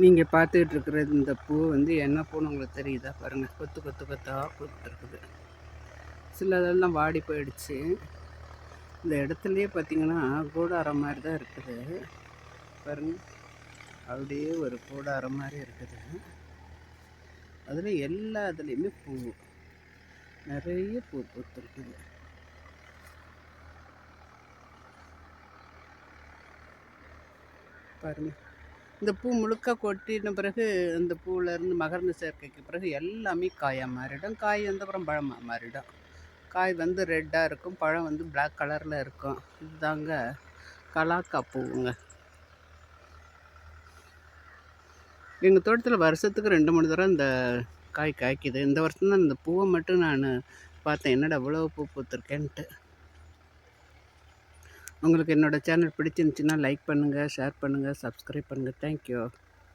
நீங்கள் பார்த்துக்கிட்டு இருக்கிற இந்த பூ வந்து என்ன பூன்னு உங்களுக்கு தெரியுதா பாருங்கள். கொத்து கொத்து கொத்தாக பூத்துருக்குது. சிலதெல்லாம் வாடி போயிடுச்சு. இந்த இடத்துலையே பார்த்தீங்கன்னா கூடாரம் மாதிரி தான் இருக்குது பாருங்கள். அப்படியே ஒரு கூடாரம் மாதிரி இருக்குது. அதில் எல்லா இதுலேயுமே பூ, நிறைய பூ பூத்துருக்குது பாருங்கள். இந்த பூ முழுக்க கொட்டின பிறகு அந்த பூவிலேருந்து மகரந்த சேர்க்கைக்கு பிறகு எல்லாமே காயாக மாறிடும். காய் வந்து அப்புறம் பழமாக மாறிடும். காய் வந்து ரெட்டாக இருக்கும், பழம் வந்து பிளாக் கலரில் இருக்கும். இதுதாங்க கலாக்கா பூவுங்க. எங்கள் தோட்டத்தில் வருஷத்துக்கு 2-3 தடவை இந்த காய் காய்க்குது. இந்த வருஷம் தான் இந்த பூவை மட்டும் நான் பார்த்தேன், என்னடா இவ்வளோ பூ பூத்துருக்கேன்ட்டு. உங்களுக்கு என்னோடய சேனல் பிடிச்சிருந்துச்சின்னா லைக் பண்ணுங்கள், ஷேர் பண்ணுங்கள், சப்ஸ்கிரைப் பண்ணுங்கள். தேங்க்யூ.